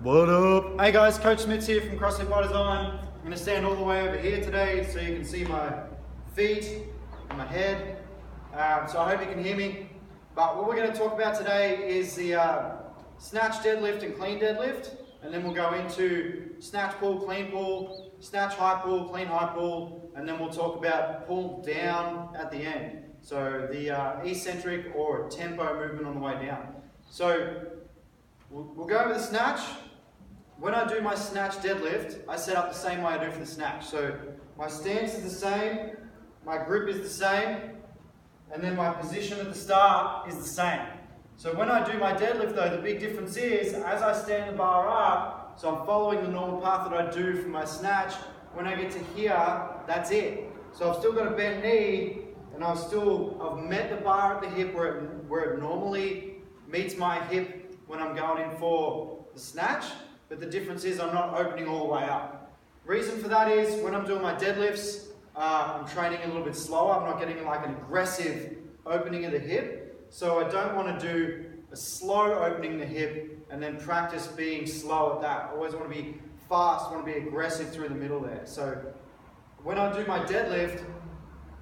What up? Hey guys, Coach Smith's here from CrossFit by Design. I'm going to stand all the way over here today so you can see my feet and my head. So I hope you can hear me. But what we're going to talk about today is the snatch deadlift and clean deadlift. And then we'll go into snatch pull, clean pull, snatch high pull, clean high pull, and then we'll talk about pull down at the end. So the eccentric or tempo movement on the way down. So we'll go over the snatch. When I do my snatch deadlift, I set up the same way I do for the snatch. So my stance is the same, my grip is the same, and then my position at the start is the same. So when I do my deadlift though, the big difference is, as I stand the bar up, so I'm following the normal path that I do for my snatch, when I get to here, that's it. So I've still got a bent knee, and I've met the bar at the hip where it normally meets my hip when I'm going in for the snatch, but the difference is I'm not opening all the way up. Reason for that is, when I'm doing my deadlifts, I'm training a little bit slower. I'm not getting like an aggressive opening of the hip, so I don't want to do a slow opening the hip and then practice being slow at that. I always want to be fast, I want to be aggressive through the middle there. So when I do my deadlift,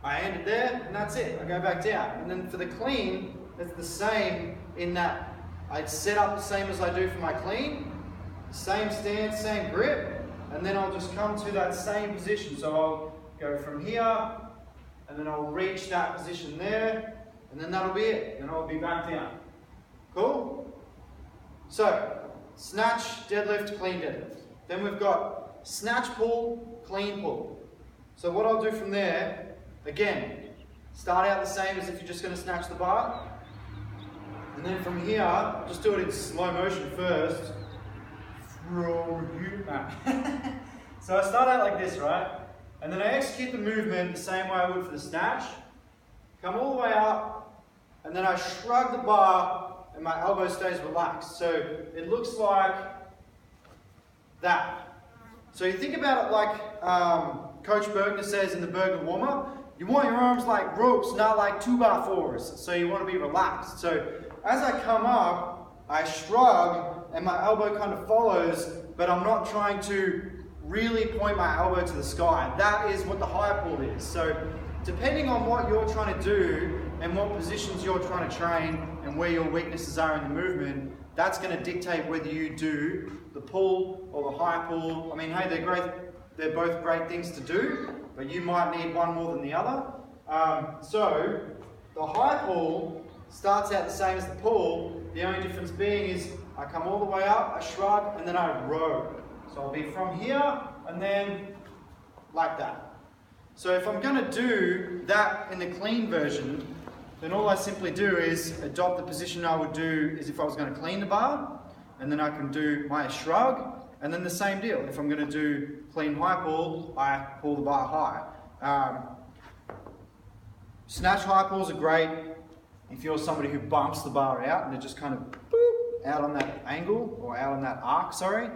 I end it there and that's it. I go back down. And then for the clean, it's the same in that I'd set up the same as I do for my clean, same stance, same grip, and then I'll just come to that same position. So I'll go from here, and then I'll reach that position there, and then that'll be it. Then I'll be back down. Cool? So, snatch, deadlift, clean deadlift. Then we've got snatch pull, clean pull. So what I'll do from there, again, start out the same as if you're just going to snatch the bar. And then from here, just do it in slow motion first. So I start out like this, right? And then I execute the movement the same way I would for the snatch. Come all the way up, and then I shrug the bar, and my elbow stays relaxed. So it looks like that. So you think about it like Coach Bergner says in the Bergner warm-up, you want your arms like ropes, not like 2x4s. So you want to be relaxed. So as I come up, I shrug, and my elbow kind of follows, but I'm not trying to really point my elbow to the sky. That is what the high pull is. So depending on what you're trying to do and what positions you're trying to train and where your weaknesses are in the movement, that's going to dictate whether you do the pull or the high pull. I mean, hey, they're great. They're both great things to do, but you might need one more than the other. So the high pull starts out the same as the pull. The only difference being is I come all the way up, I shrug, and then I row. So I'll be from here and then like that. So if I'm going to do that in the clean version, then all I simply do is adopt the position I would do as if I was going to clean the bar, and then I can do my shrug, and then the same deal. If I'm going to do clean high pull, I pull the bar high. Snatch high pulls are great if you're somebody who bumps the bar out and it just kind of boop, out on that angle, or out on that arc, sorry.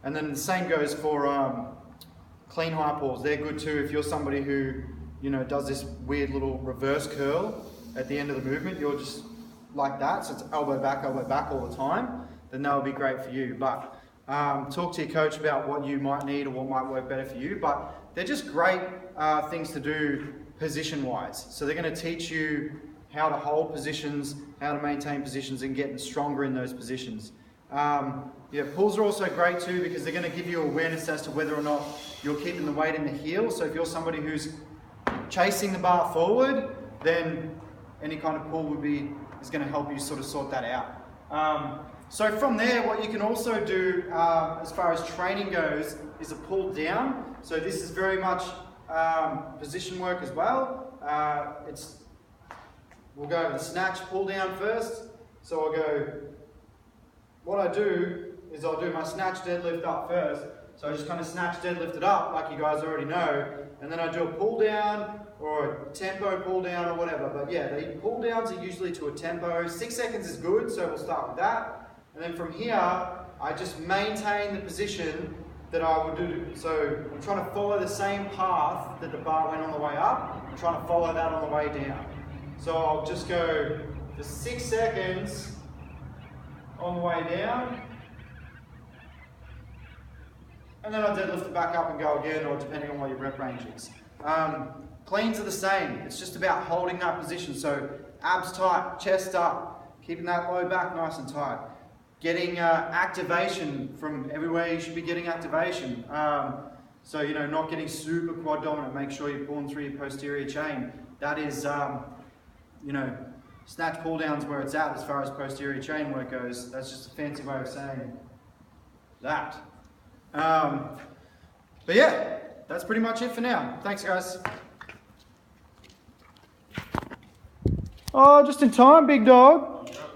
And then the same goes for clean high pulls. They're good too if you're somebody who, you know, does this weird little reverse curl at the end of the movement. You're just like that, so it's elbow back all the time. Then that would be great for you. But talk to your coach about what you might need or what might work better for you. But they're just great things to do position-wise. So they're going to teach you how to hold positions, how to maintain positions, and getting stronger in those positions. Yeah, pulls are also great too because they're going to give you awareness as to whether or not you're keeping the weight in the heel. So if you're somebody who's chasing the bar forward, then any kind of pull is going to help you sort of sort that out. So from there, what you can also do as far as training goes is a pull down. So this is very much position work as well. We'll go over the snatch pull down first. So I'll go, what I do is I'll do my snatch deadlift up first. So I just kind of snatch deadlift it up like you guys already know. And then I do a pull down or a tempo pull down or whatever. But yeah, the pull downs are usually to a tempo. 6 seconds is good, so we'll start with that. And then from here, I just maintain the position that I would do. So I'm trying to follow the same path that the bar went on the way up. I'm trying to follow that on the way down. So I'll just go for 6 seconds on the way down. And then I deadlift it back up and go again, or depending on what your rep range is. Cleans are the same. It's just about holding that position. So abs tight, chest up, keeping that low back nice and tight. Getting activation from everywhere you should be getting activation. So, you know, not getting super quad dominant. Make sure you're pulling through your posterior chain. That is, you know, snatch pull downs where it's at as far as posterior chain work goes. That's just a fancy way of saying that. But yeah, that's pretty much it for now. Thanks, guys. Oh, just in time, big dog.